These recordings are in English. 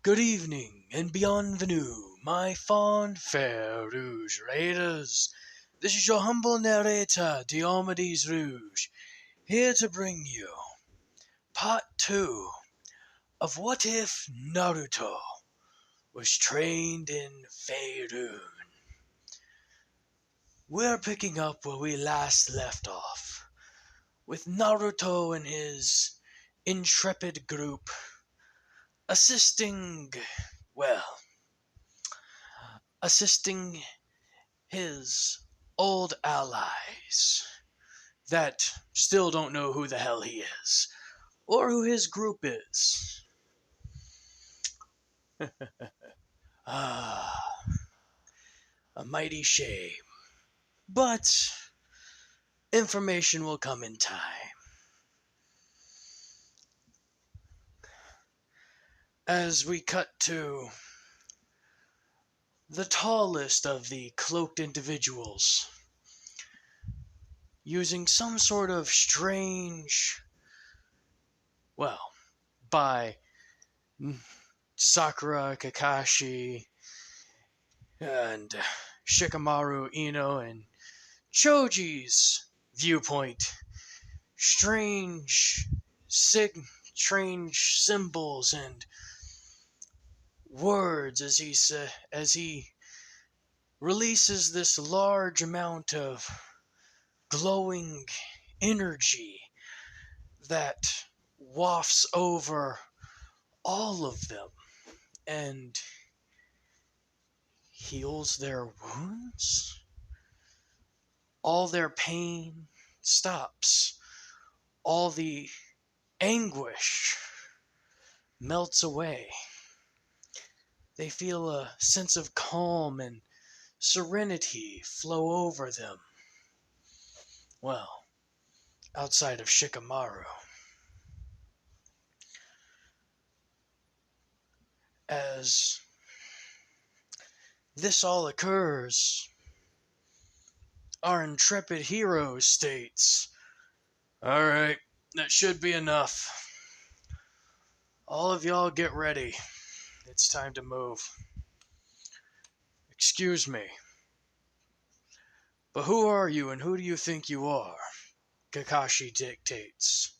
Good evening, and bienvenue, my fond fair Rouge Raiders. This is your humble narrator, Diomedes Rouge, here to bring you part 2 of What If Naruto Was Trained in Faerune. We're picking up where we last left off, with Naruto and his intrepid group assisting his old allies that still don't know who the hell he is or who his group is. Ah, a mighty shame. But information will come in time. As we cut to the tallest of the cloaked individuals, using some sort of strange, by Sakura, Kakashi, and Shikamaru, Ino, and Choji's viewpoint, strange symbols and words as he releases this large amount of glowing energy that wafts over all of them and heals their wounds. All their pain stops. All the anguish melts away. They feel a sense of calm and serenity flow over them. Well, outside of Shikamaru. As this all occurs, our intrepid hero states, "Alright, that should be enough. All of y'all get ready. It's time to move. Excuse me, but who are you and who do you think you are?" Kakashi dictates.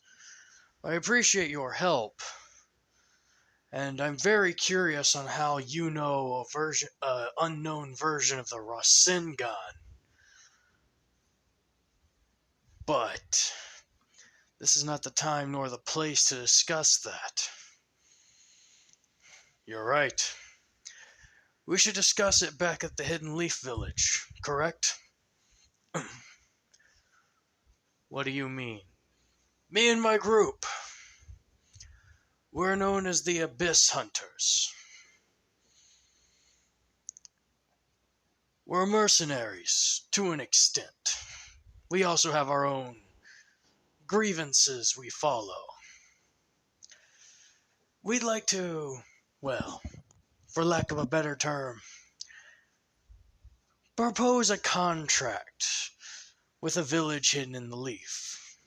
"I appreciate your help, and I'm very curious on how you know a unknown version of the Rasengan. But this is not the time nor the place to discuss that." "You're right. We should discuss it back at the Hidden Leaf Village, correct?" "What do you mean?" "Me and my group. We're known as the Abyss Hunters. We're mercenaries, to an extent. We also have our own grievances we follow. We'd like to, for lack of a better term, propose a contract with a village hidden in the leaf,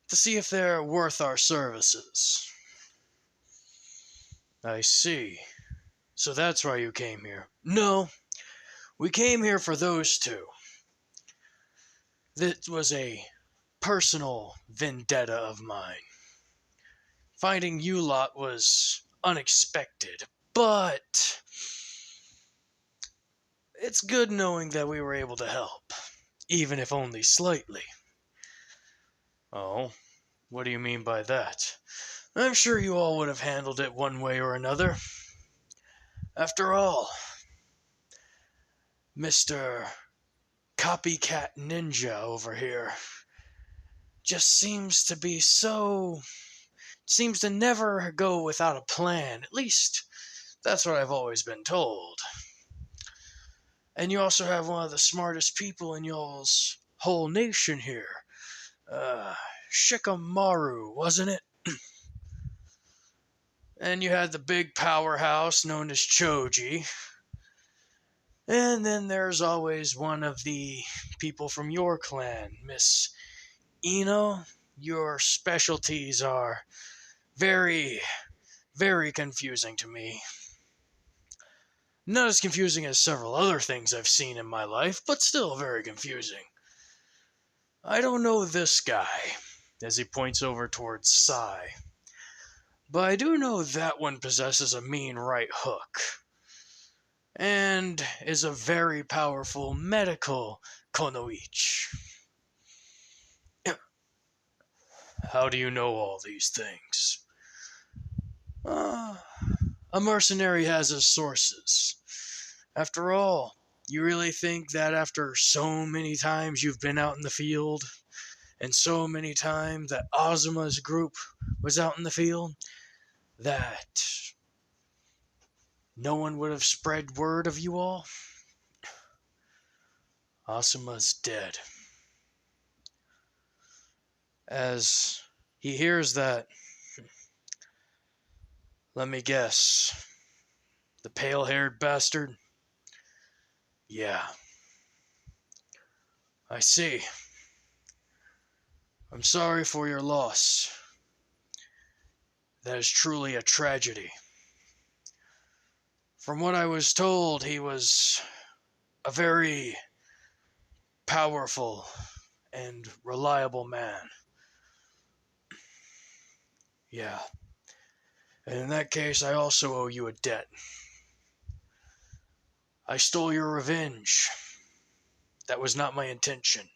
to see if they're worth our services." "I see. So that's why you came here." "No, we came here for those two. This was a personal vendetta of mine. Finding you lot was unexpected, but it's good knowing that we were able to help, even if only slightly." "Oh, what do you mean by that?" "I'm sure you all would have handled it one way or another. After all, Mr. Copycat Ninja over here just seems to never go without a plan. At least, that's what I've always been told. And you also have one of the smartest people in y'all's whole nation here. Shikamaru, wasn't it? And you had the big powerhouse known as Choji. And then there's always one of the people from your clan, Miss Ino. Your specialties are very Very confusing to me. Not as confusing as several other things I've seen in my life, but still very confusing. I don't know this guy, as he points over towards Sai, but I do know that one possesses a mean right hook, and is a very powerful medical konoichi. How do you know all these things? Uh, a mercenary has his sources. After all, you really think that after so many times you've been out in the field, and so many times that Azuma's group was out in the field, that no one would have spread word of you all? Azuma's dead. As he hears that, let me guess, the pale-haired bastard? Yeah, I see. I'm sorry for your loss. That is truly a tragedy. From what I was told, he was a very powerful and reliable man. Yeah. And in that case, I also owe you a debt. I stole your revenge. That was not my intention.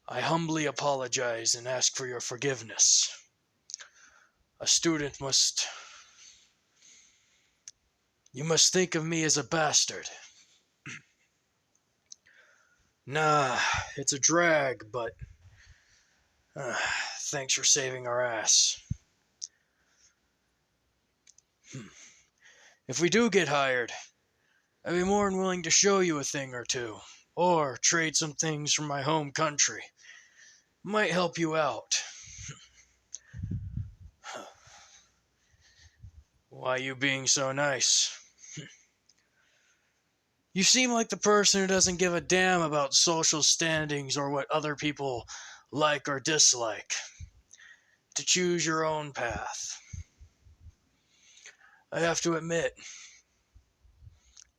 I humbly apologize and ask for your forgiveness. A student must... You must think of me as a bastard. Nah, it's a drag, but... thanks for saving our ass. If we do get hired, I'd be more than willing to show you a thing or two, or trade some things from my home country. Might help you out. Why you being so nice? You seem like the person who doesn't give a damn about social standings or what other people like or dislike. To choose your own path. I have to admit,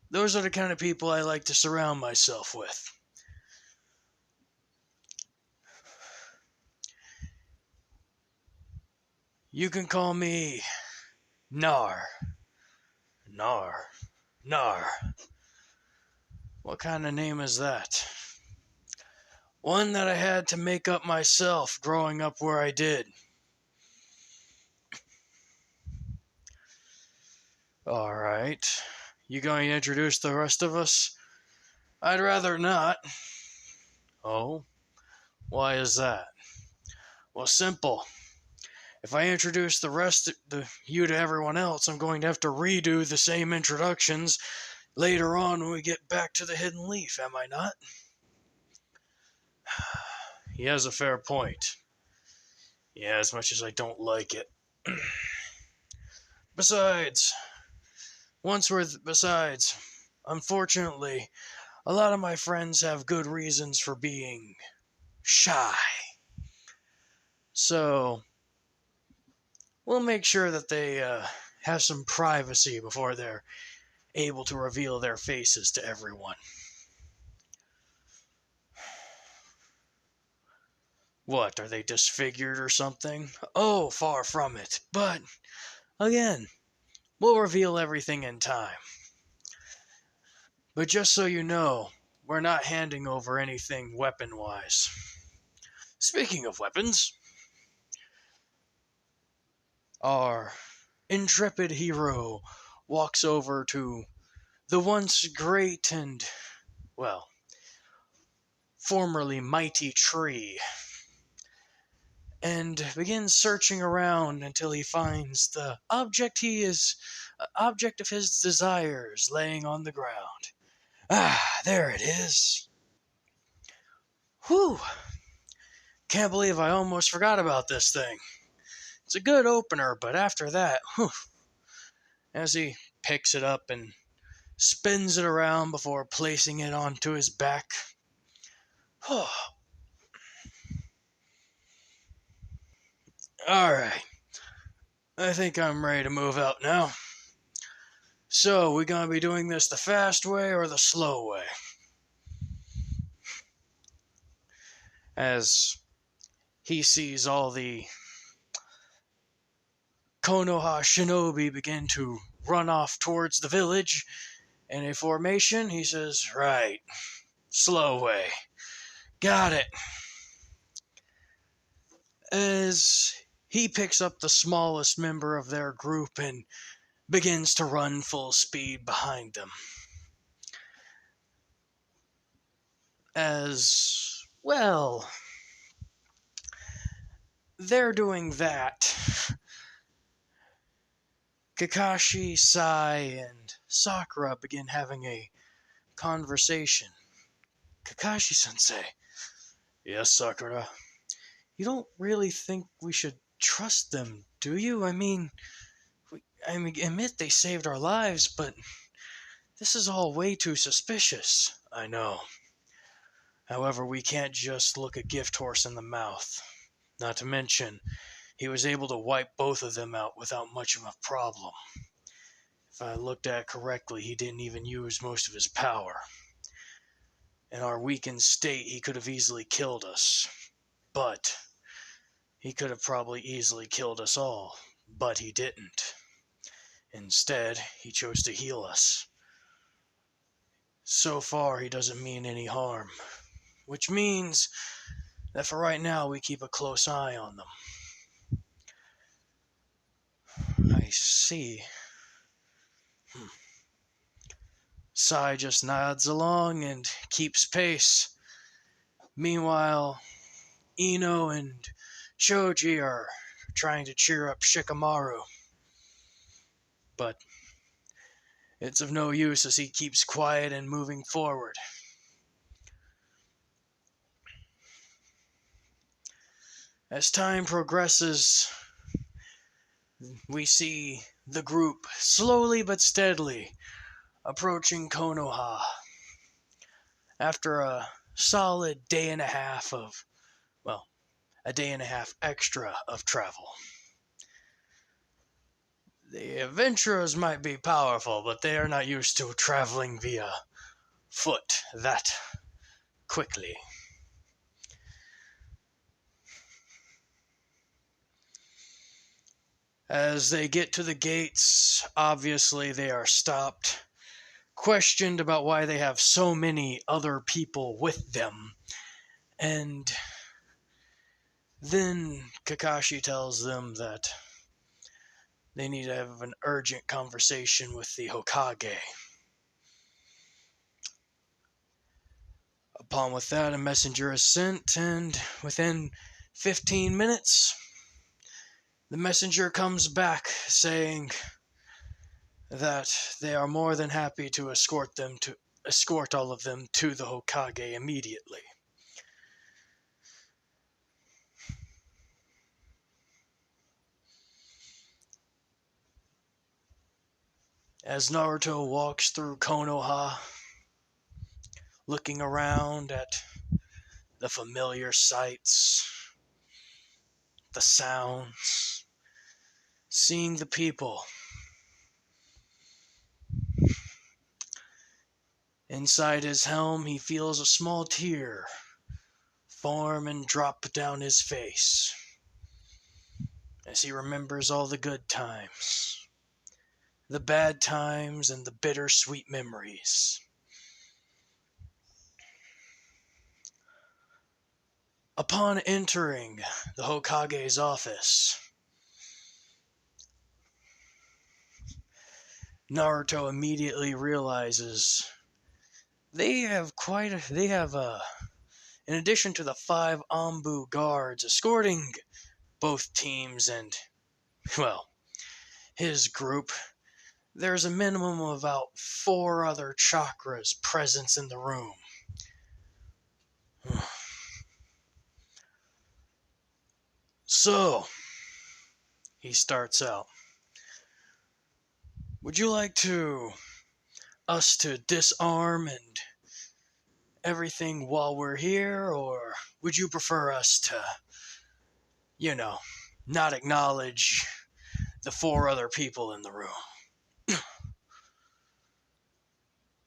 those are the kind of people I like to surround myself with. You can call me Nar. Nar. Nar. What kind of name is that? One that I had to make up myself growing up where I did. Alright. You going to introduce the rest of us? I'd rather not. Oh? Why is that? Well, simple. If I introduce the rest of you to everyone else, I'm going to have to redo the same introductions later on when we get back to the Hidden Leaf, am I not? He has a fair point. Yeah, as much as I don't like it. Besides, unfortunately, a lot of my friends have good reasons for being shy. So, we'll make sure that they have some privacy before they're able to reveal their faces to everyone. What, are they disfigured or something? Oh, far from it. But, again, we'll reveal everything in time. But just so you know, we're not handing over anything weapon-wise. Speaking of weapons, our intrepid hero walks over to the once great and, well, formerly mighty tree, and begins searching around until he finds the object of his desires laying on the ground. Ah, there it is. Whew. Can't believe I almost forgot about this thing. It's a good opener, but after that, whew. As he picks it up and spins it around before placing it onto his back. Alright. I think I'm ready to move out now. So, we gonna be doing this the fast way or the slow way? As he sees all the Konoha shinobi begin to run off towards the village in a formation, he says, right, slow way. Got it. As he picks up the smallest member of their group and begins to run full speed behind them. As well, they're doing that. Kakashi, Sai, and Sakura begin having a conversation. Kakashi-sensei. Yes, Sakura. You don't really think we should trust them, do you? Admit they saved our lives, but this is all way too suspicious. I know. However, we can't just look a gift horse in the mouth. Not to mention, he was able to wipe both of them out without much of a problem. If I looked at it correctly, he didn't even use most of his power. In our weakened state, he could have easily killed us. But he could have probably easily killed us all. But he didn't. Instead, he chose to heal us. So far, he doesn't mean any harm. Which means that for right now, we keep a close eye on them. I see. Sai just nods along and keeps pace. Meanwhile, Ino and Choji are trying to cheer up Shikamaru. But it's of no use as he keeps quiet and moving forward. As time progresses, we see the group slowly but steadily approaching Konoha. After a solid day and a half a day and a half extra of travel. The adventurers might be powerful, but they are not used to traveling via foot that quickly. As they get to the gates, obviously they are stopped, questioned about why they have so many other people with them, and then Kakashi tells them that they need to have an urgent conversation with the Hokage. Upon with that, a messenger is sent, and within 15 minutes, the messenger comes back saying that they are more than happy to escort all of them to the Hokage immediately. As Naruto walks through Konoha, looking around at the familiar sights, the sounds, seeing the people, inside his helm he feels a small tear form and drop down his face as he remembers all the good times, the bad times, and the bittersweet memories. Upon entering the Hokage's office, Naruto immediately realizes they have in addition to the 5 Anbu guards escorting both teams and, his group, there's a minimum of about 4 other chakras present in the room. So, he starts out. Would you like us to disarm and everything while we're here, or would you prefer us to, not acknowledge the 4 other people in the room.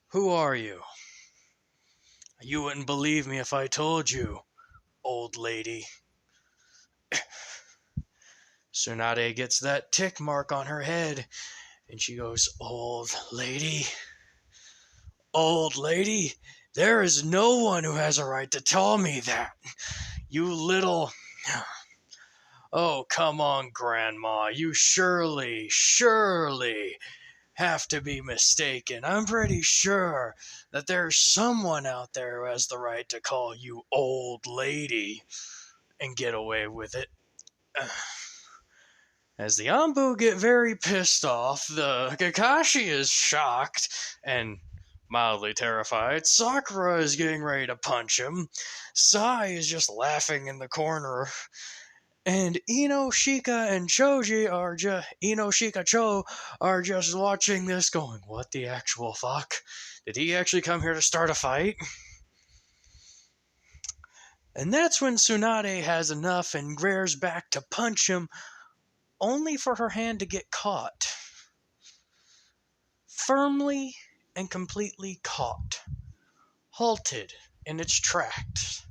Who are you? You wouldn't believe me if I told you, old lady. Tsunade gets that tick mark on her head, and she goes, Old lady? Old lady? There is no one who has a right to tell me that. You little... Oh, come on, Grandma. You surely have to be mistaken. I'm pretty sure that there's someone out there who has the right to call you old lady and get away with it. As the Anbu get very pissed off, the Kakashi is shocked and mildly terrified. Sakura is getting ready to punch him. Sai is just laughing in the corner. And Inoshika and Inoshika Cho are just watching this going, what the actual fuck? Did he actually come here to start a fight? And that's when Tsunade has enough and rears back to punch him, only for her hand to get caught. Firmly and completely caught. Halted in its tracks.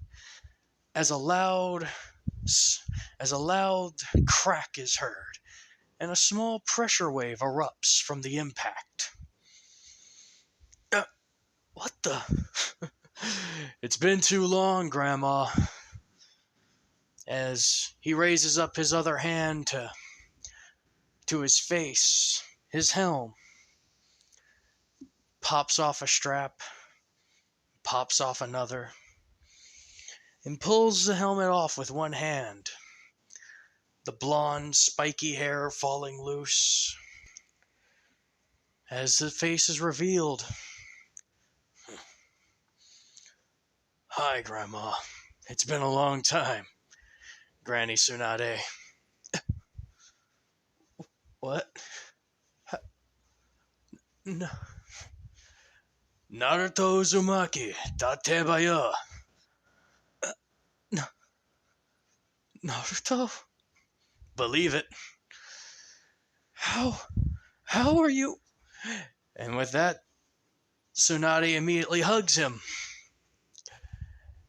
As a loud crack is heard, and a small pressure wave erupts from the impact. What the? It's been too long, Grandma. As he raises up his other hand to his face, his helm, pops off a strap, pops off another, and pulls the helmet off with one hand. The blonde, spiky hair falling loose. As the face is revealed. Hi, Grandma. It's been a long time. Granny Tsunade. What? No. Naruto Uzumaki, Datebayo. No. Naruto? Believe it. How are you? And with that, Tsunade immediately hugs him.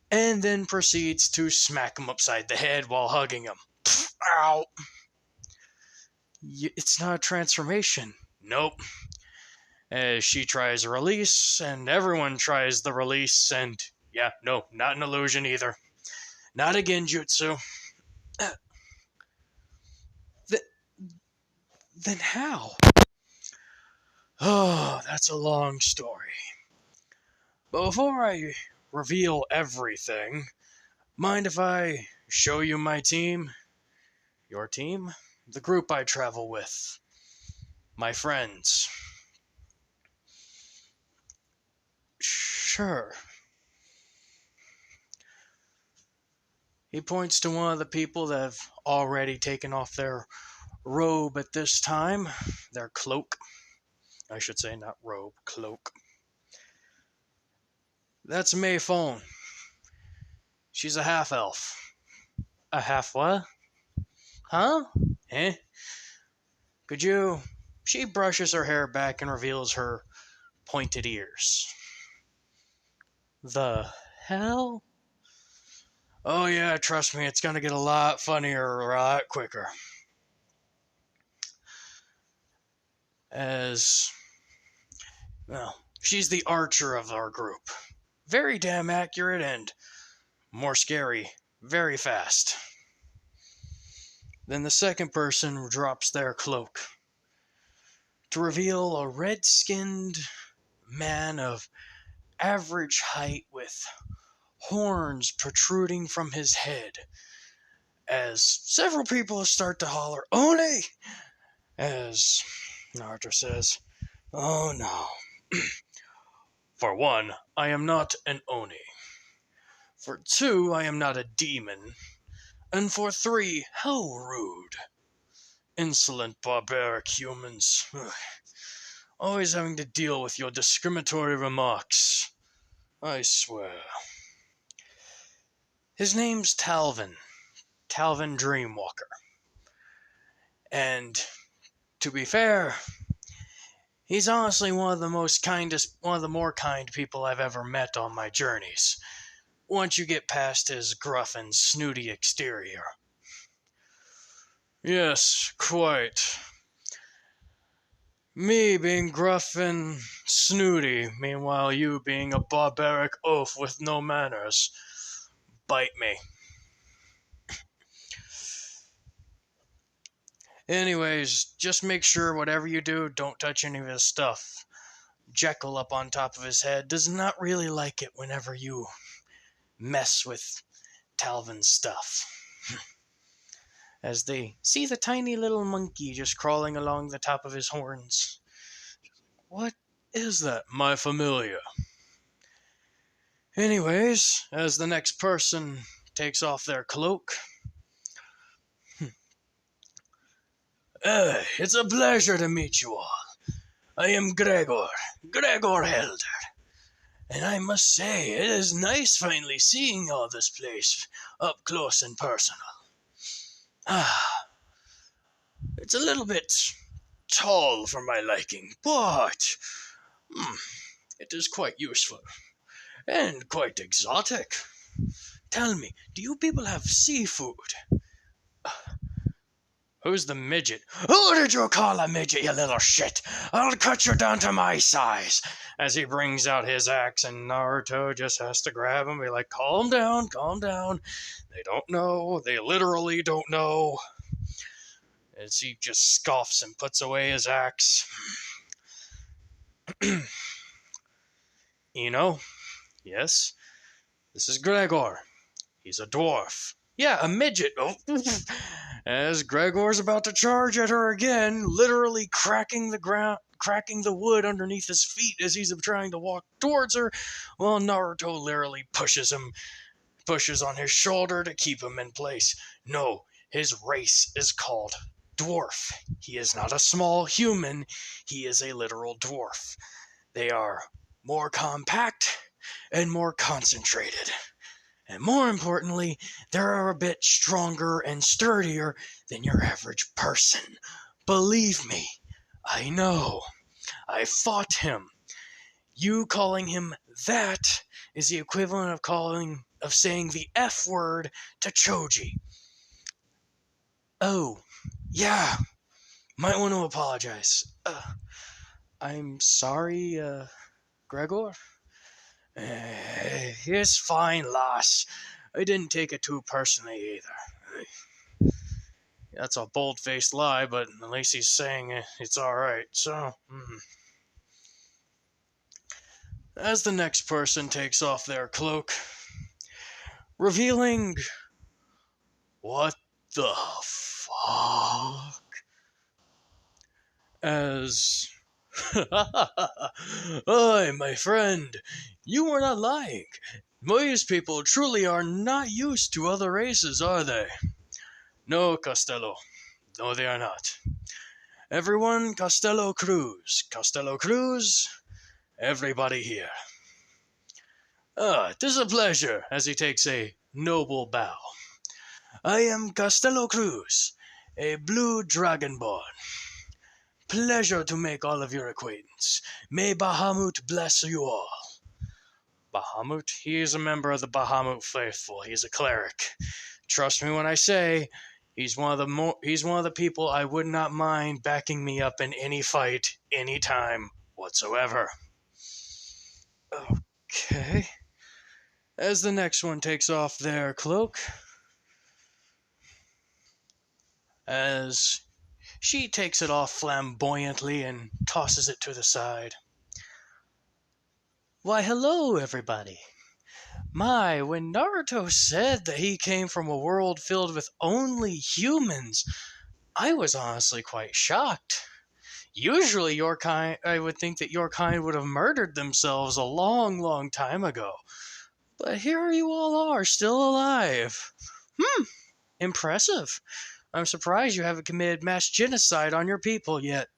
And then proceeds to smack him upside the head while hugging him. Ow! It's not a transformation. Nope. As she tries a release, and everyone tries the release, and yeah, no, not an illusion either. Not a genjutsu. Then how? Oh, that's a long story. But before I reveal everything, mind if I show you my team? Your team? The group I travel with. My friends. Sure. He points to one of the people that have already taken off their robe at this time. Their cloak. I should say not robe, cloak. That's Mei Fon. She's a half-elf. A half what? Huh? Eh? Could you... She brushes her hair back and reveals her pointed ears. The hell? Oh yeah, trust me, it's gonna get a lot funnier a lot quicker. As... Well, she's the archer of our group. Very damn accurate and more scary, very fast. Then the second person drops their cloak to reveal a red-skinned man of average height with horns protruding from his head. As several people start to holler, Oni! As Naruto says, oh no. For one, I am not an Oni. For two, I am not a demon. And for three, how rude. Insolent barbaric humans. Ugh. Always having to deal with your discriminatory remarks. I swear. His name's Talvin. Talvin Dreamwalker. And To be fair, he's honestly one of the more kind people I've ever met on my journeys, once you get past his gruff and snooty exterior. Yes, quite. Me being gruff and snooty, meanwhile you being a barbaric oaf with no manners. Bite me. Anyways, just make sure whatever you do, don't touch any of his stuff. Jekyll up on top of his head does not really like it whenever you mess with Talvin's stuff. As they see the tiny little monkey just crawling along the top of his horns. What is that? My familiar. Anyways, as the next person takes off their cloak. It's a pleasure to meet you all. I am Gregor Helder. And I must say, it is nice finally seeing all this place up close and personal. It's a little bit tall for my liking, but it is quite useful and quite exotic. Tell me, do you people have seafood? Who's the midget? Who did you call a midget, you little shit? I'll cut you down to my size. As he brings out his axe, and Naruto just has to grab him and be like, calm down, calm down. They don't know. They literally don't know. As he just scoffs and puts away his axe. Yes, this is Gregor. He's a dwarf. Yeah, a midget. Oh. As Gregor's about to charge at her again, literally cracking the wood underneath his feet as he's trying to walk towards her, well, Naruto literally pushes on his shoulder to keep him in place. No, his race is called dwarf. He is not a small human, he is a literal dwarf. They are more compact and more concentrated. And more importantly, they're a bit stronger and sturdier than your average person. Believe me, I know. I fought him. You calling him that is the equivalent of saying the F word to Choji. Oh, yeah. Might want to apologize. I'm sorry, Gregor? It's fine, lass. I didn't take it too personally either. That's a bold-faced lie, but at least he's saying it's alright, so... As the next person takes off their cloak, revealing... What the fuck? As... Aye, my friend, you are not lying. These people truly are not used to other races, are they? No, Costello. No, they are not. Everyone, Costello Cruz. Costello Cruz, everybody here. It is a pleasure, as he takes a noble bow. I am Costello Cruz, a blue dragonborn. Pleasure to make all of your acquaintance. May Bahamut bless you all. Bahamut? He is a member of the Bahamut faithful. He's a cleric. Trust me when I say, he's one of the people I would not mind backing me up in any fight, any time whatsoever. Okay. As the next one takes off their cloak, as she takes it off flamboyantly and tosses it to the side. Why, hello, everybody. When Naruto said that he came from a world filled with only humans, I was honestly quite shocked. Usually I would think that your kind would have murdered themselves a long, long time ago. But here you all are, still alive. Impressive. I'm surprised you haven't committed mass genocide on your people yet.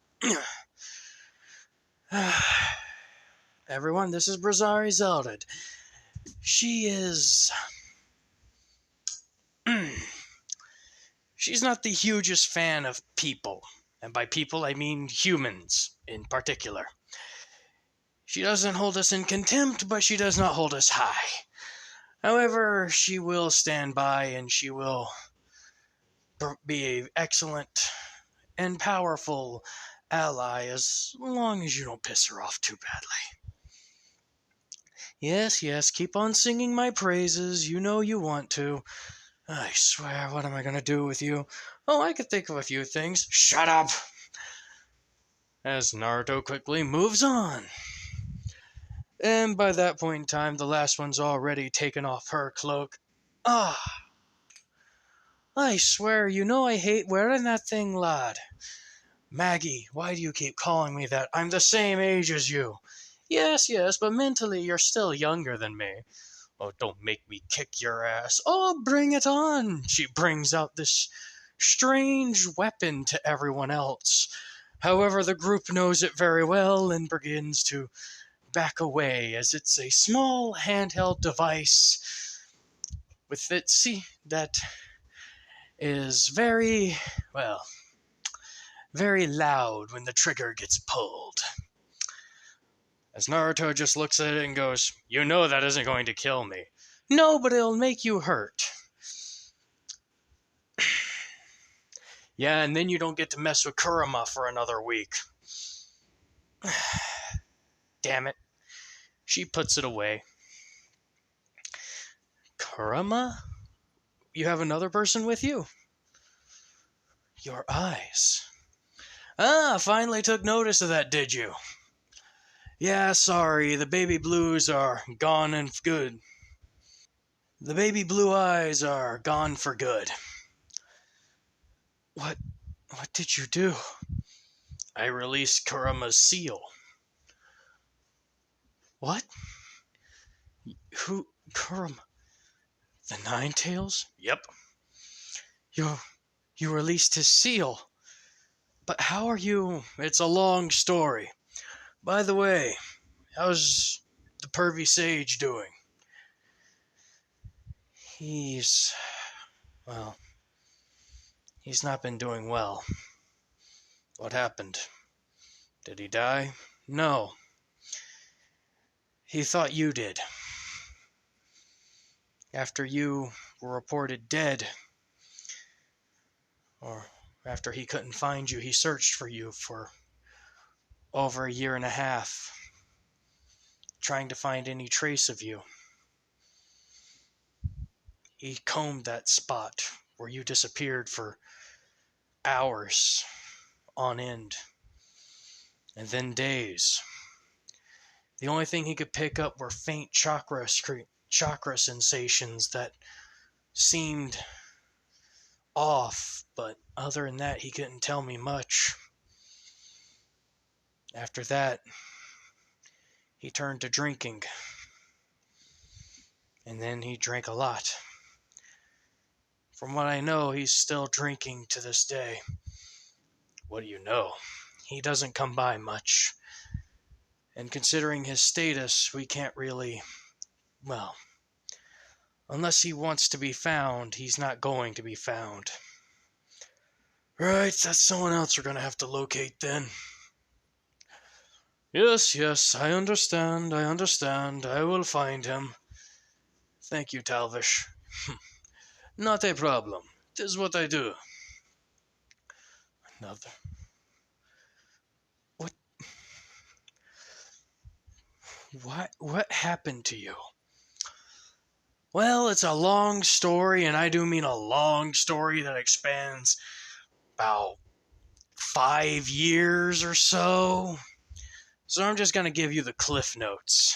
Everyone, this is Brazari Zeldad. She is... She's not the hugest fan of people, And by people, I mean humans in particular. She doesn't hold us in contempt, but she does not hold us high. However, she will stand by and she will be an excellent and powerful ally as long as you don't piss her off too badly. Yes, yes, keep on singing my praises. You know you want to. I swear, what am I going to do with you? Oh, I could think of a few things. Shut up! As Naruto quickly moves on. And by that point in time, the last one's already taken off her cloak. Ah, I swear, you know I hate wearing that thing, lad. Maggie, why do you keep calling me that? I'm the same age as you. Yes, yes, but mentally you're still younger than me. Oh, don't make me kick your ass. Oh, bring it on. She brings out this strange weapon to everyone else. However, the group knows it very well and begins to back away as it's a small handheld device with it, that is very, well, very loud when the trigger gets pulled. As Naruto just looks at it and goes, "You know that isn't going to kill me." "No, but it'll make you hurt." "Yeah, and then you don't get to mess with Kurama for another week." Damn it. She puts it away. "Kurama? You have another person with you?" "Your eyes." "Ah, finally took notice of that, did you?" "Yeah, sorry, the baby blues are gone and good. The baby blue eyes are gone for good." What did you do?" "I released Kurama's seal." "What? Who, Kurama? The Nine Tails?" "Yep." You released his seal. But how are you?" "It's a long story. By the way, how's the pervy sage doing?" He's, well, he's not been doing well." "What happened? Did he die?" "No. He thought you did. After you were reported dead, or after he couldn't find you, he searched for you for over a year and a half, trying to find any trace of you. He combed that spot where you disappeared for hours on end, and then days. The only thing he could pick up were faint chakra sensations that seemed off, but other than that, he couldn't tell me much. After that, he turned to drinking, and then he drank a lot. From what I know, he's still drinking to this day." "What do you know?" "He doesn't come by much. And considering his status, we can't really, well, unless he wants to be found, he's not going to be found." "Right, that's someone else we're going to have to locate then." Yes, yes, I understand. I will find him." "Thank you, Talvish." "Not a problem. 'Tis what I do." Another. What? What happened to you?" "Well, it's a long story, and I do mean a long story that expands about 5 years or so. So I'm just going to give you the cliff notes.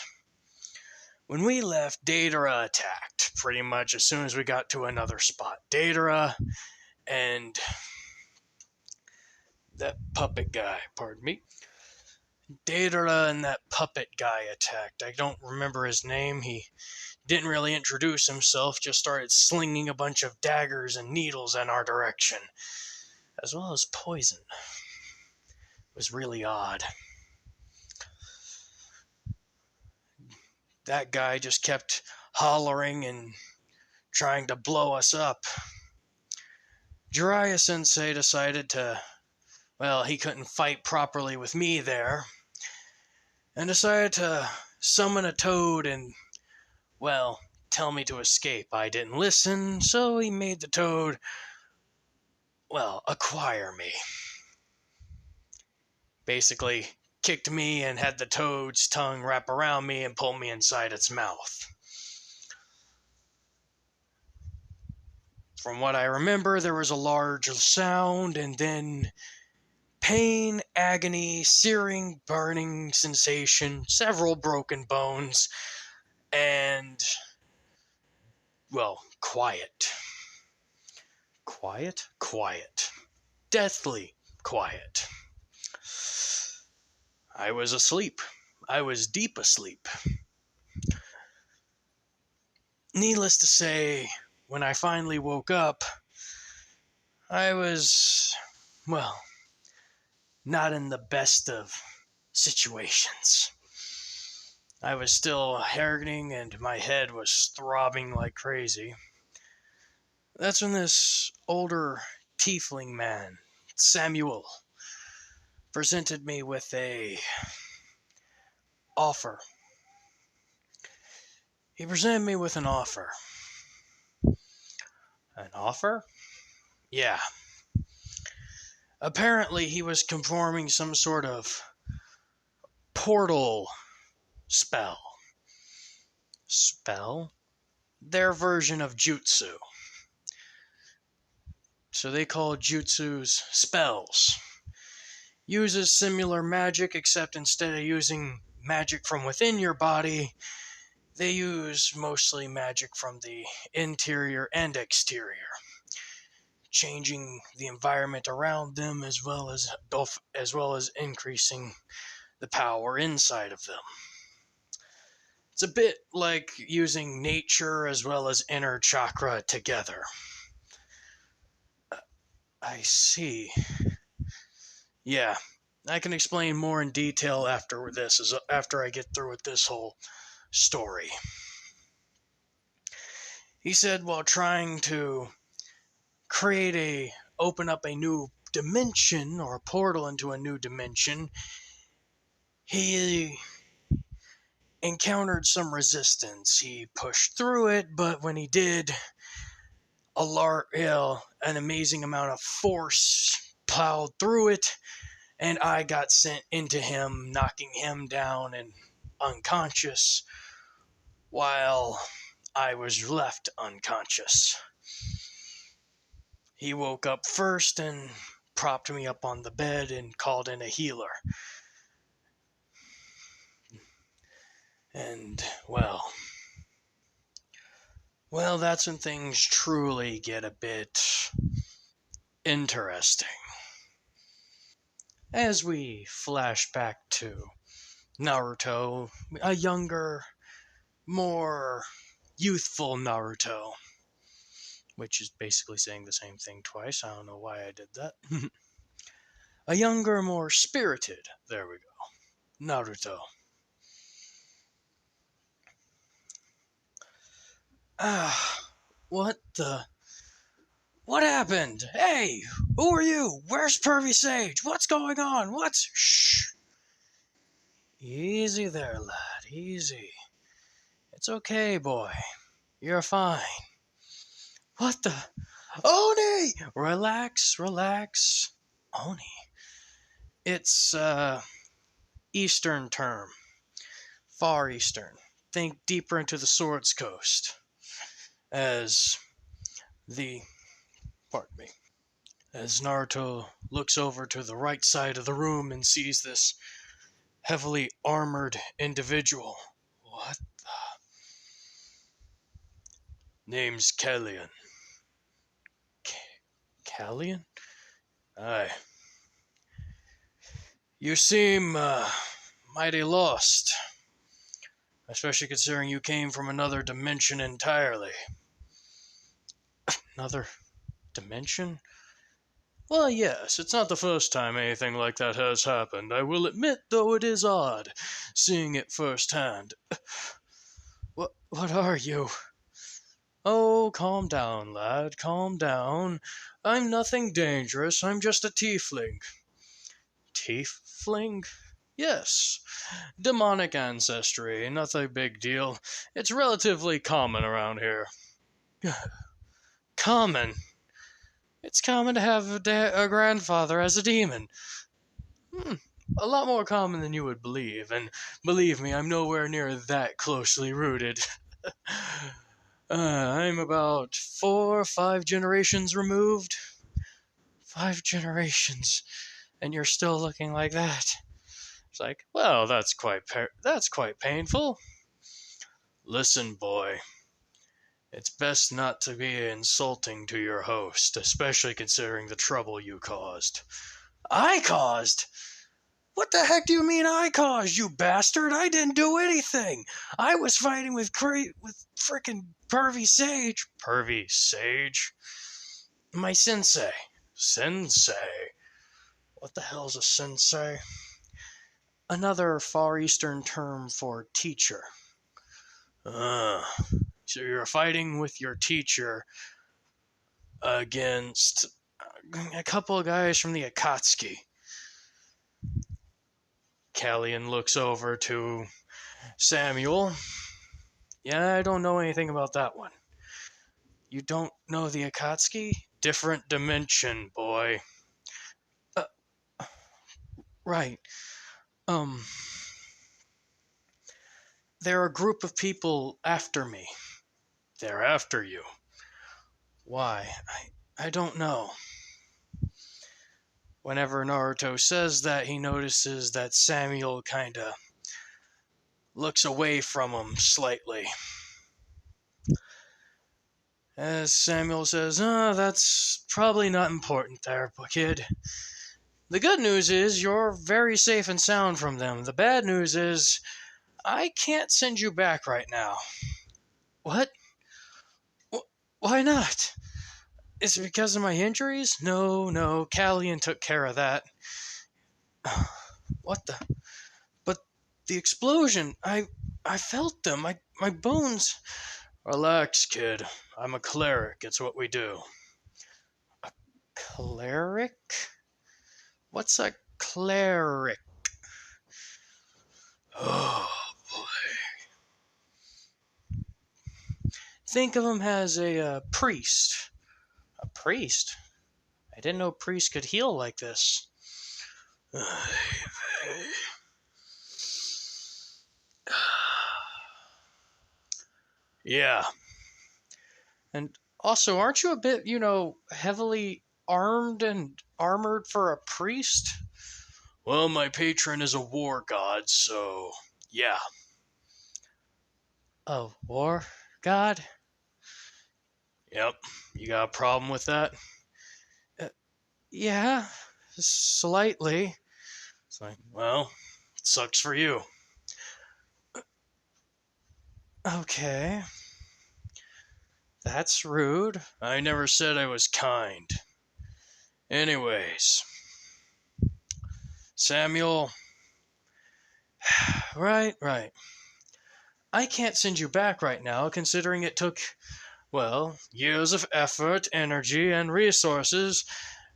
When we left, Datara attacked pretty much as soon as we got to another spot. Datara and that puppet guy, pardon me. Datara and that puppet guy attacked. I don't remember his name. He didn't really introduce himself, just started slinging a bunch of daggers and needles in our direction, as well as poison. It was really odd. That guy just kept hollering and trying to blow us up. Jiraiya Sensei decided to Well, he couldn't fight properly with me there, and decided to summon a toad and, well, tell me to escape. I didn't listen, so he made the toad, well, acquire me. Basically, kicked me and had the toad's tongue wrap around me and pull me inside its mouth. From what I remember, there was a large sound and then pain, agony, searing, burning sensation, several broken bones, and, well, quiet. Quiet? Quiet. Deathly quiet. I was asleep. I was deep asleep. Needless to say, when I finally woke up, I was, well, not in the best of situations. I was still hurting and my head was throbbing like crazy. That's when this older tiefling man, Samuel, presented me with a offer. He presented me with an offer. An offer? Yeah. Apparently he was performing some sort of portal spell. Spell? Their version of jutsu. So they call jutsus spells. Uses similar magic, except instead of using magic from within your body, they use mostly magic from the interior and exterior, changing the environment around them as well as increasing the power inside of them. It's a bit like using nature as well as inner chakra together. I see. Yeah, I can explain more in detail after I get through with this whole story. He said while trying to open up a new dimension or a portal into a new dimension, he encountered some resistance. He pushed through it, but when he did, an amazing amount of force plowed through it, and I got sent into him, knocking him down and unconscious, while I was left unconscious. He woke up first and propped me up on the bed and called in a healer. And, well, that's when things truly get a bit interesting. As we flash back to Naruto, a younger, more youthful Naruto, which is basically saying the same thing twice. I don't know why I did that. A younger, more spirited, there we go, Naruto. What the? What happened? Hey, who are you? Where's Pervy Sage? What's going on? Shh. Easy there, lad, easy. It's okay, boy. You're fine. What the? Oni! Relax. Oni. It's, Eastern term. Far Eastern. Think deeper into the Swords Coast. Pardon me. As Naruto looks over to the right side of the room and sees this heavily armored individual. What the? Name's Kellion. Kellion? Aye. You seem, mighty lost. Especially considering you came from another dimension entirely. Another dimension? Well, yes, it's not the first time anything like that has happened. I will admit, though it is odd, seeing it firsthand. What are you? Oh, calm down, lad, calm down. I'm nothing dangerous, I'm just a tiefling. Tiefling? Yes. Demonic ancestry, nothing big deal. It's relatively common around here. Common? It's common to have a grandfather as a demon. Hmm. A lot more common than you would believe, and believe me, I'm nowhere near that closely rooted. I'm about 4 or 5 generations removed. 5 generations, and you're still looking like that. It's like, well, that's quite painful. Listen, boy, it's best not to be insulting to your host, especially considering the trouble you caused. I caused? What the heck do you mean I caused, you bastard? I didn't do anything. I was fighting with frickin' Pervy Sage. Pervy Sage? My sensei. Sensei? What the hell's a sensei? Another Far Eastern term for teacher. So you're fighting with your teacher against a couple of guys from the Akatsuki. Callian looks over to Samuel. Yeah, I don't know anything about that one. You don't know the Akatsuki? Different dimension, boy. Right. They're a group of people after me. They're after you. Why? I don't know. Whenever Naruto says that, he notices that Samuel kinda looks away from him slightly. As Samuel says, that's probably not important there, kid. The good news is you're very safe and sound from them. The bad news is I can't send you back right now. What? Why not? Is it because of my injuries? No, Callian took care of that. What the? But the explosion, I felt them. My bones. Relax, kid. I'm a cleric. It's what we do. A cleric? What's a cleric? Oh, boy. Think of him as a priest. A priest? I didn't know priests could heal like this. Yeah. And also, aren't you a bit, heavily armed and armored for a priest? Well, my patron is a war god, so yeah. A war god? Yep. You got a problem with that? Yeah, slightly. It's like, well, it sucks for you. Okay. That's rude. I never said I was kind. Anyways, Samuel. Right. I can't send you back right now, considering it took, well, years of effort, energy, and resources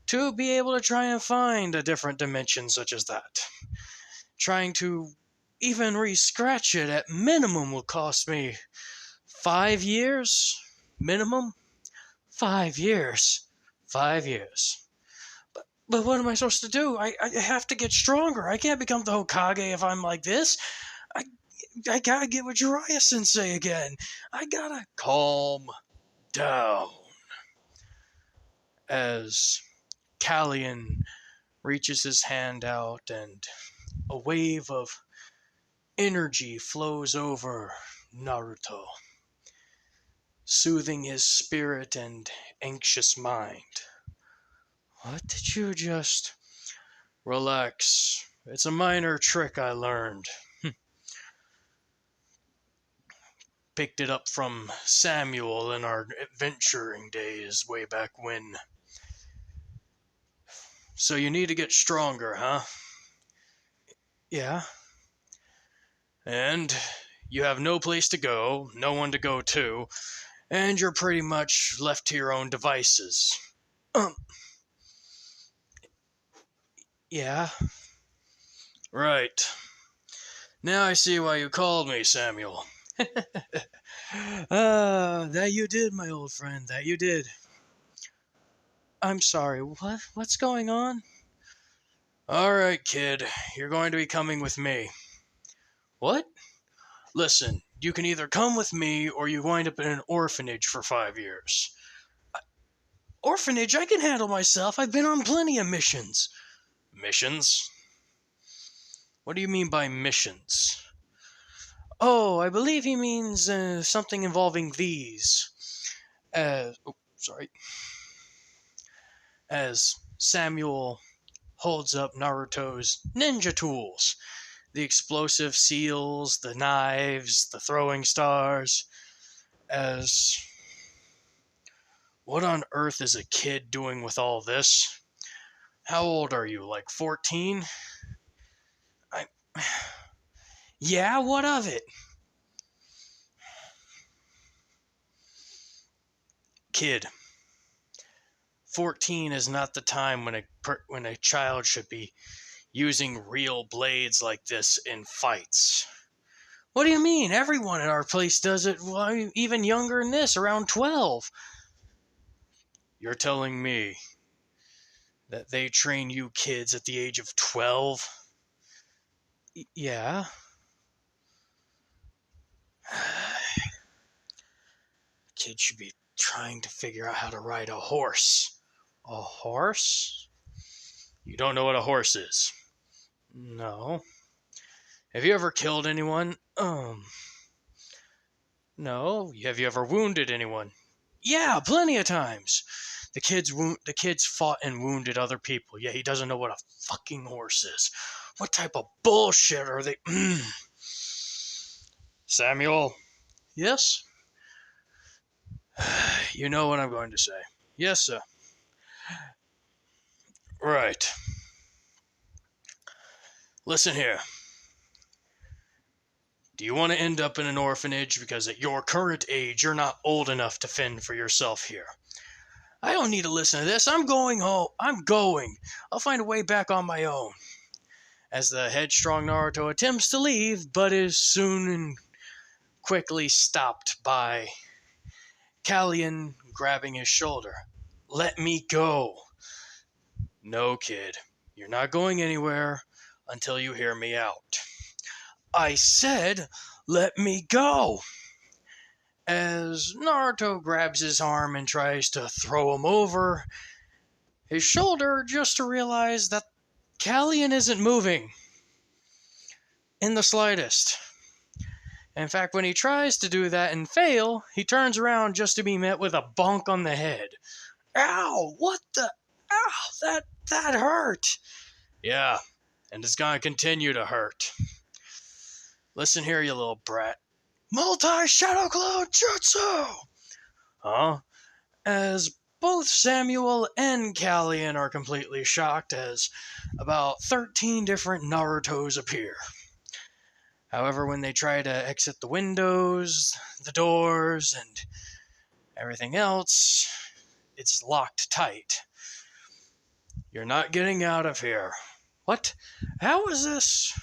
to be able to try and find a different dimension such as that. Trying to even re-scratch it at minimum will cost me 5 years? Minimum? 5 years. 5 years. But what am I supposed to do? I have to get stronger. I can't become the Hokage if I'm like this. I gotta get with Jiraiya Sensei again. I gotta calm down. As Callian reaches his hand out and a wave of energy flows over Naruto, soothing his spirit and anxious mind. What did you just... Relax. It's a minor trick I learned. Picked it up from Samuel in our adventuring days way back when. So you need to get stronger, huh? Yeah. And you have no place to go, no one to go to, and you're pretty much left to your own devices. Yeah. Right. Now I see why you called me, Samuel. That you did, my old friend, that you did. I'm sorry, what? What's going on? Alright, kid, you're going to be coming with me. What? Listen, you can either come with me or you wind up in an orphanage for 5 years. Orphanage? I can handle myself. I've been on plenty of missions. Missions? What do you mean by missions? Oh, I believe he means something involving these. Sorry. As Samuel holds up Naruto's ninja tools. The explosive seals, the knives, the throwing stars. As what on earth is a kid doing with all this? How old are you, like 14? I... Yeah, what of it? Kid, 14 is not the time when a child should be using real blades like this in fights. What do you mean? Everyone at our place does it. Well, even younger than this, around 12. You're telling me that they train you kids at the age of 12? Yeah. Kids should be trying to figure out how to ride a horse. A horse? You don't know what a horse is? No. Have you ever killed anyone? No. Have you ever wounded anyone? Yeah, plenty of times. The kids fought and wounded other people. Yeah, he doesn't know what a fucking horse is. What type of bullshit are they? Samuel? Yes? You know what I'm going to say. Yes, sir. Right. Listen here. Do you want to end up in an orphanage because at your current age you're not old enough to fend for yourself here? I don't need to listen to this. I'm going home. I'm going. I'll find a way back on my own. As the headstrong Naruto attempts to leave, but is soon and quickly stopped by Callion grabbing his shoulder. Let me go. No, kid. You're not going anywhere until you hear me out. I said, let me go. As Naruto grabs his arm and tries to throw him over his shoulder just to realize that Callion isn't moving in the slightest. In fact, when he tries to do that and fail, he turns around just to be met with a bonk on the head. Ow! What the? Ow! That hurt! Yeah, and it's gonna continue to hurt. Listen here, you little brat. Multi-Shadow Clone Jutsu! Huh? As both Samuel and Callion are completely shocked as about 13 different Narutos appear. However, when they try to exit the windows, the doors, and everything else, it's locked tight. You're not getting out of here. What? How is this?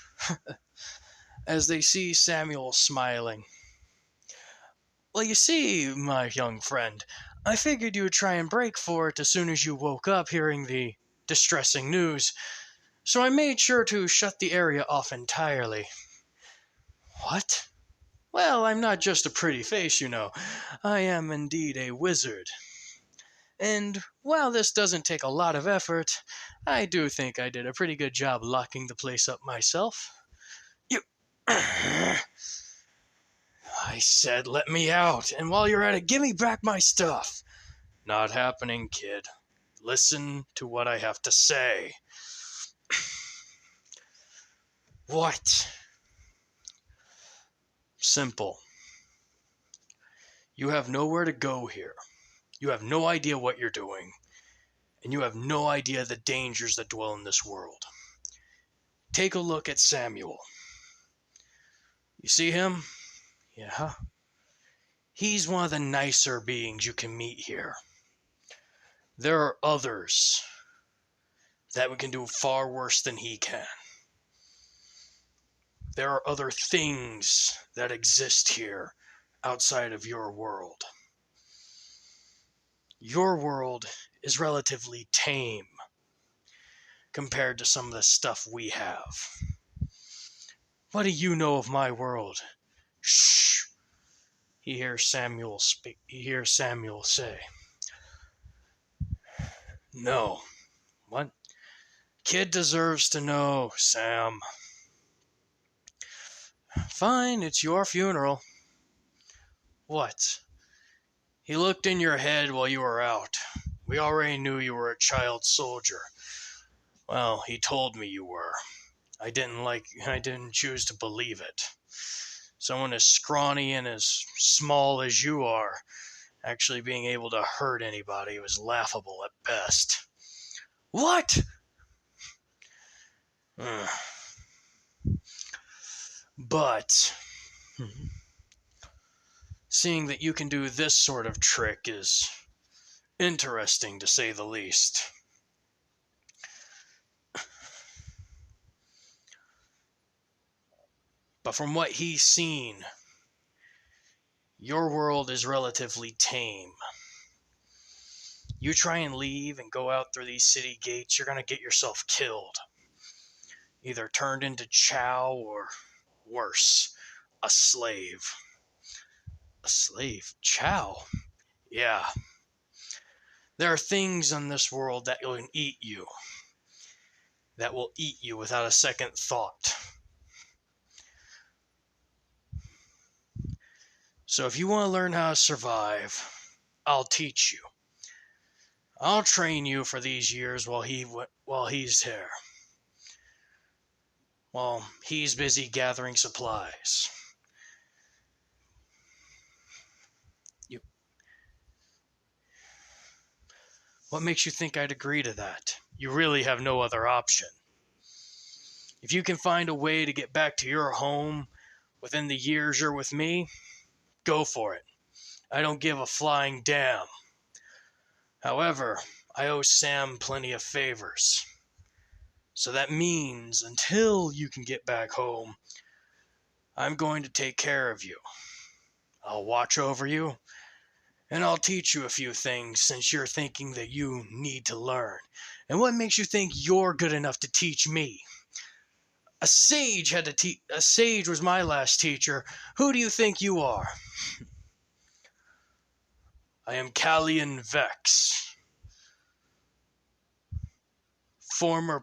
As they see Samuel smiling. Well, you see, my young friend, I figured you would try and break for it as soon as you woke up hearing the distressing news, so I made sure to shut the area off entirely. What? Well, I'm not just a pretty face, you know. I am indeed a wizard. And while this doesn't take a lot of effort, I do think I did a pretty good job locking the place up myself. You... I said let me out, and while you're at it, give me back my stuff. Not happening, kid. Listen to what I have to say. What? Simple. You have nowhere to go here. You have no idea what you're doing. And you have no idea the dangers that dwell in this world. Take a look at Samuel. You see him? Yeah. He's one of the nicer beings you can meet here. There are others that we can do far worse than he can. there are other things that exist here outside of your world. Your world is relatively tame compared to some of the stuff we have. What do you know of my world? Shh! He hears Samuel say. No. What? Kid deserves to know, Sam. Fine, it's your funeral. What? He looked in your head while you were out. We already knew you were a child soldier. Well, he told me you were. I didn't choose to believe it. Someone as scrawny and as small as you are, actually being able to hurt anybody was laughable at best. What? But seeing that you can do this sort of trick is interesting, to say the least. But from what he's seen, your world is relatively tame. You try and leave and go out through these city gates, you're going to get yourself killed. Either turned into chow or worse, a slave. A slave? Chow? Yeah. There are things in this world that will eat you. That will eat you without a second thought. So if you want to learn how to survive, I'll teach you. I'll train you for these years while he's here. While he's busy gathering supplies. What makes you think I'd agree to that? You really have no other option. If you can find a way to get back to your home within the years you're with me, go for it. I don't give a flying damn. However, I owe Sam plenty of favors. So that means until you can get back home, I'm going to take care of you. I'll watch over you, and I'll teach you a few things since you're thinking that you need to learn. And what makes you think you're good enough to teach me? A sage was my last teacher. Who do you think you are? I am Callian Vex. Former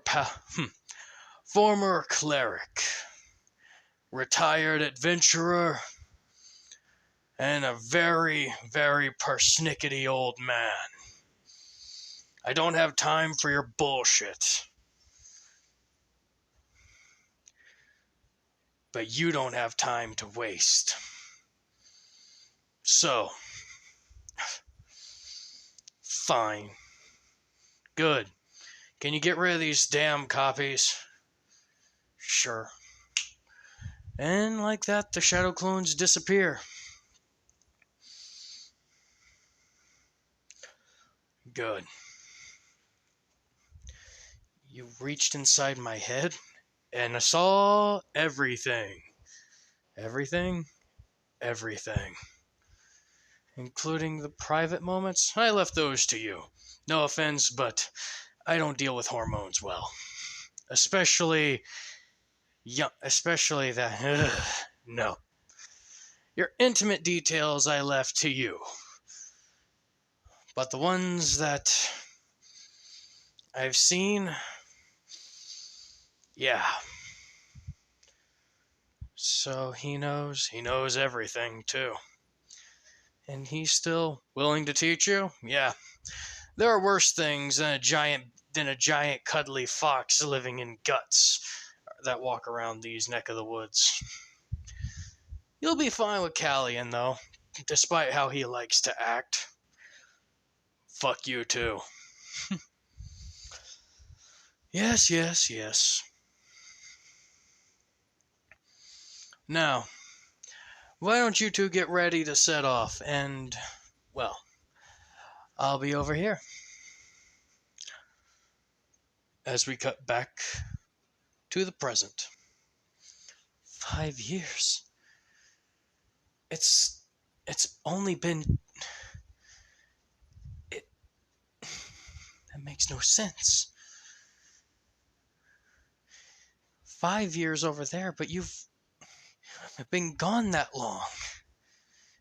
cleric. Retired adventurer. And a very, very persnickety old man. I don't have time for your bullshit. But you don't have time to waste. So, fine. Good. Can you get rid of these damn copies? Sure. And like that, the shadow clones disappear. Good. You reached inside my head, and I saw everything. Everything? Everything. Including the private moments? I left those to you. No offense, but I don't deal with hormones well. Especially that... no. Your intimate details I left to you. But the ones that I've seen... yeah. So he knows everything, too. And he's still willing to teach you? Yeah. There are worse things than a giant cuddly fox living in guts that walk around these neck of the woods. You'll be fine with Callian, though, despite how he likes to act. Fuck you, too. Yes. Now, why don't you two get ready to set off, and, well, I'll be over here. As we cut back to the present. 5 years. It's only been it. That makes no sense. 5 years over there, but you've been gone that long.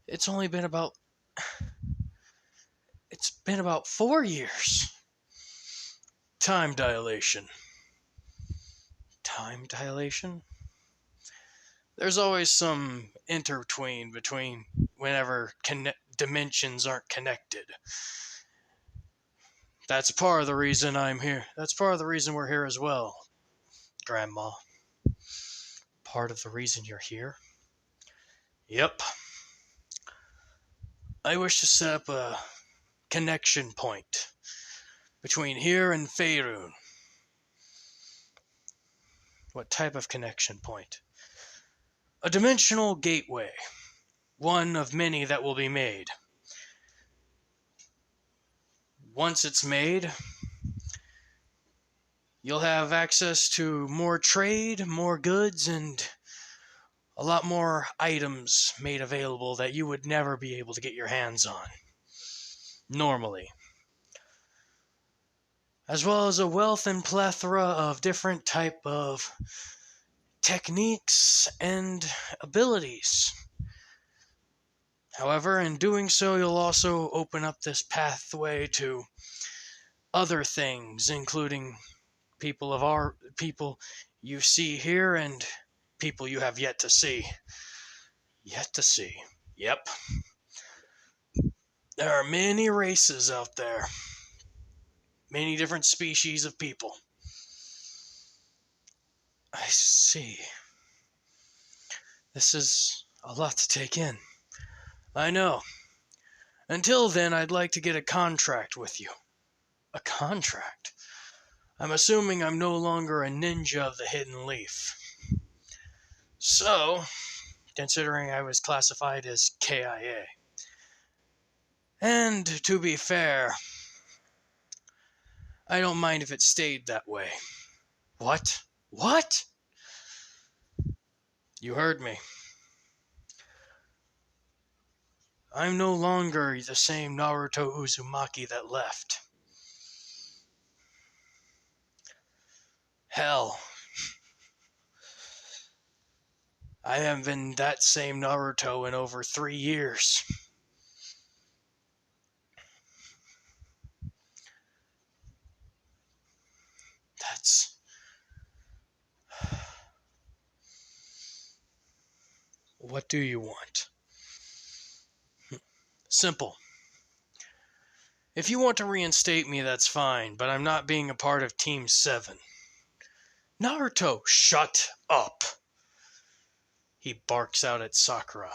It's only been about. It's been about 4 years. Time dilation. Time dilation? There's always some intertwine between whenever dimensions aren't connected. That's part of the reason I'm here. That's part of the reason we're here as well, Grandma. Part of the reason you're here? Yep. I wish to set up a connection point between here and Faerune. What type of connection point? A dimensional gateway. One of many that will be made. Once it's made, you'll have access to more trade, more goods, and a lot more items made available that you would never be able to get your hands on normally. As well as a wealth and plethora of different type of techniques and abilities. However, in doing so, you'll also open up this pathway to other things, including people you see here and people you have yet to see. Yet to see. Yep. There are many races out there. Many different species of people. I see. This is a lot to take in. I know. Until then, I'd like to get a contract with you. A contract? I'm assuming I'm no longer a ninja of the hidden leaf. So, considering I was classified as KIA. And, to be fair, I don't mind if it stayed that way. What? What? You heard me. I'm no longer the same Naruto Uzumaki that left. Hell. I haven't been that same Naruto in over 3 years. That's... What do you want? Simple. If you want to reinstate me, that's fine, but I'm not being a part of Team 7. Naruto, shut up! He barks out at Sakura.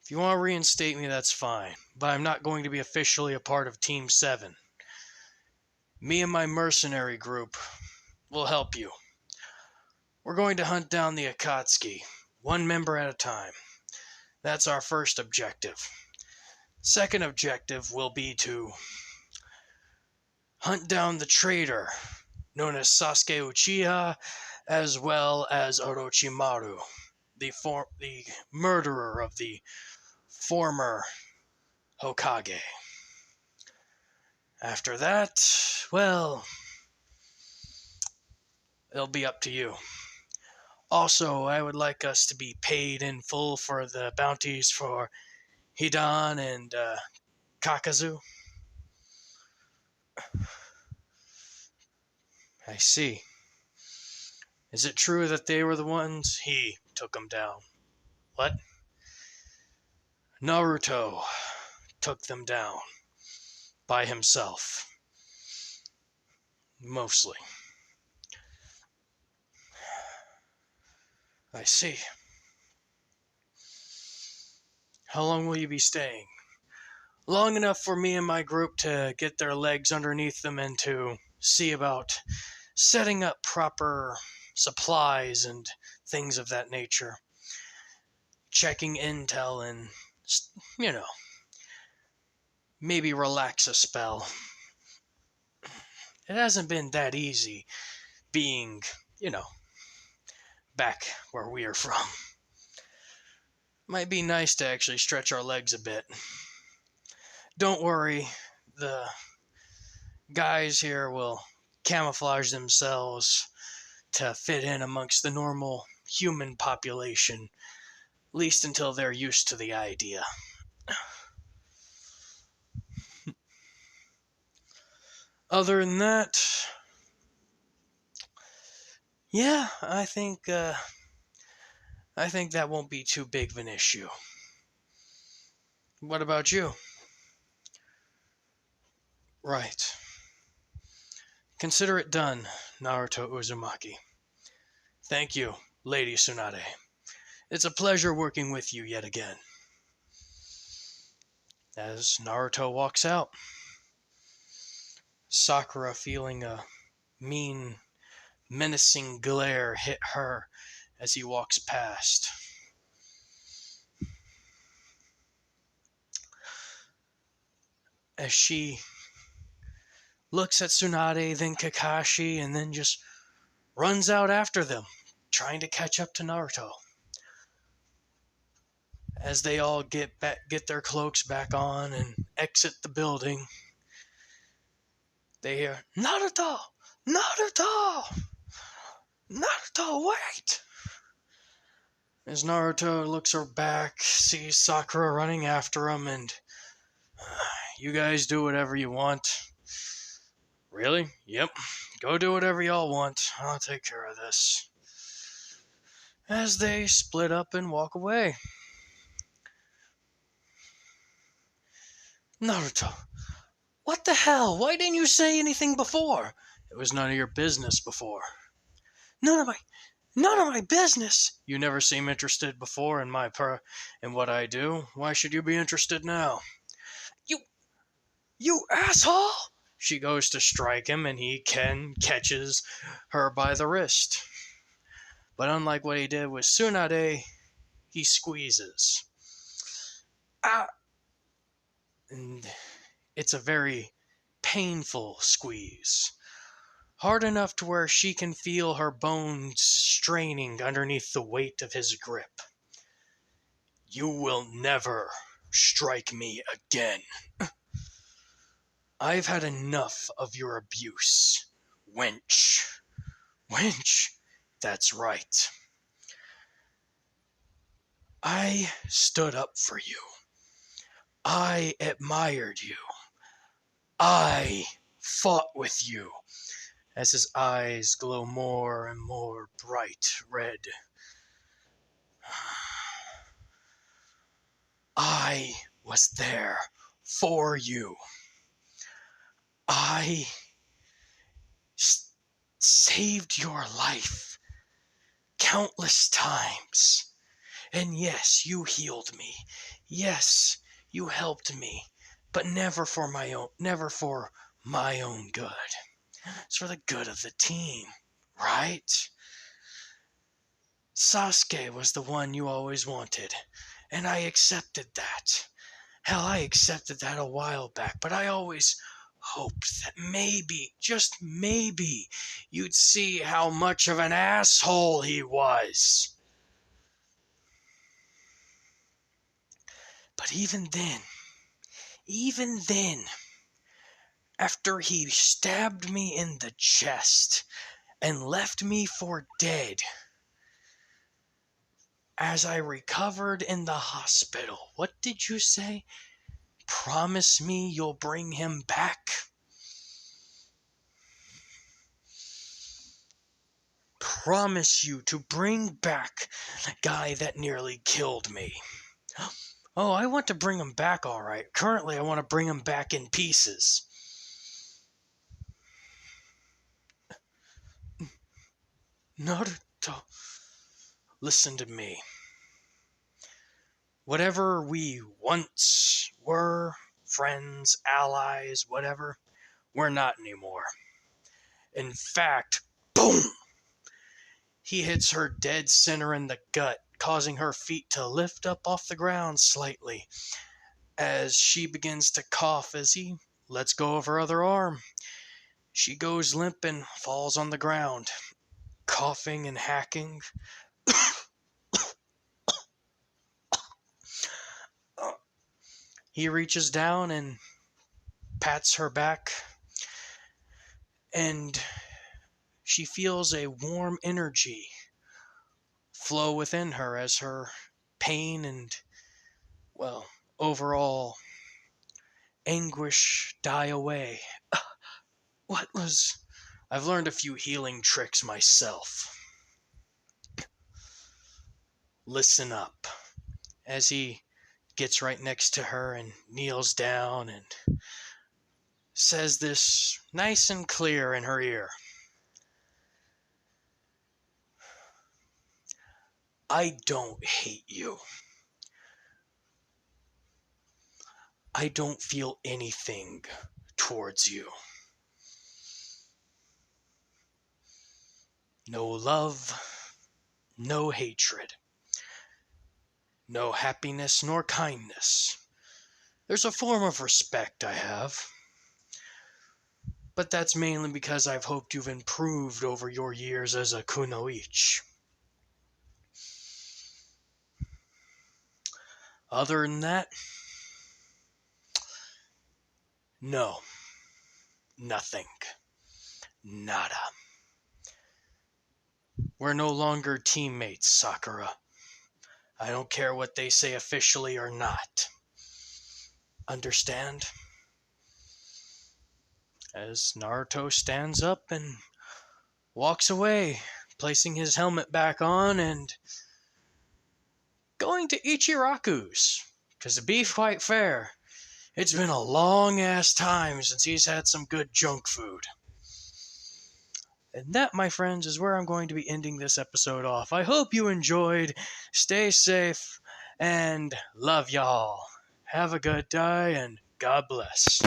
If you want to reinstate me, that's fine, but I'm not going to be officially a part of Team 7. Me and my mercenary group will help you. We're going to hunt down the Akatsuki, one member at a time. That's our first objective. Second objective will be to hunt down the traitor, known as Sasuke Uchiha, as well as Orochimaru, the murderer of the former Hokage. After that, well, it'll be up to you. Also, I would like us to be paid in full for the bounties for Hidan and Kakazu. I see. Is it true that they were the ones? He took them down. What? Naruto took them down. By himself. Mostly. I see. How long will you be staying? Long enough for me and my group to get their legs underneath them and to see about setting up proper supplies and things of that nature. Checking intel and, maybe relax a spell. It hasn't been that easy being, you know, back where we are from. Might be nice to actually stretch our legs a bit. Don't worry, the guys here will camouflage themselves to fit in amongst the normal human population, at least until they're used to the idea. Other than that, yeah, I think that won't be too big of an issue. What about you? Right. Consider it done, Naruto Uzumaki. Thank you, Lady Tsunade. It's a pleasure working with you yet again. As Naruto walks out, Sakura, feeling a mean, menacing glare hit her as he walks past. As she looks at Tsunade, then Kakashi, and then just runs out after them, trying to catch up to Naruto. As they all get their cloaks back on and exit the building, they hear, "Naruto! Naruto! Naruto, wait!" As Naruto looks her back, sees Sakura running after him, and you guys do whatever you want. Really? Yep. Go do whatever y'all want. I'll take care of this. As they split up and walk away. Naruto, what the hell? Why didn't you say anything before? It was none of your business before. None of my business. You never seemed interested before in in what I do. Why should you be interested now? You asshole! She goes to strike him, and he catches her by the wrist. But unlike what he did with Tsunade, he squeezes. Ah! And it's a very painful squeeze. Hard enough to where she can feel her bones straining underneath the weight of his grip. You will never strike me again. I've had enough of your abuse, wench. Wench, that's right. I stood up for you. I admired you. I fought with you. As his eyes glow more and more bright red. I was there for you. I saved your life countless times. And yes, you healed me. Yes, you helped me, but never for my own good. It's for the good of the team, right? Sasuke was the one you always wanted, and I accepted that. Hell, I accepted that a while back, but I always hoped that maybe, just maybe, you'd see how much of an asshole he was. But even then, after he stabbed me in the chest and left me for dead, as I recovered in the hospital, what did you say? Promise me you'll bring him back? Promise you to bring back the guy that nearly killed me. Oh, I want to bring him back, all right. Currently, I want to bring him back in pieces. Naruto, listen to me. Whatever we once were, friends, allies, whatever, we're not anymore. In fact, boom! He hits her dead center in the gut, causing her feet to lift up off the ground slightly as she begins to cough as he lets go of her other arm. She goes limp and falls on the ground, coughing and hacking. He reaches down and pats her back, and she feels a warm energy flow within her as her pain and, well, overall anguish die away. What was... I've learned a few healing tricks myself. Listen up. As he gets right next to her and kneels down and says this nice and clear in her ear. I don't hate you. I don't feel anything towards you. No love, no hatred, no happiness nor kindness. There's a form of respect I have, but that's mainly because I've hoped you've improved over your years as a kunoichi. Other than that, no, nothing, nada. We're no longer teammates, Sakura. I don't care what they say officially or not. Understand? As Naruto stands up and walks away, placing his helmet back on and going to Ichiraku's. Because to be quite fair, it's been a long-ass time since he's had some good junk food. And that, my friends, is where I'm going to be ending this episode off. I hope you enjoyed. Stay safe, and love y'all. Have a good day, and God bless.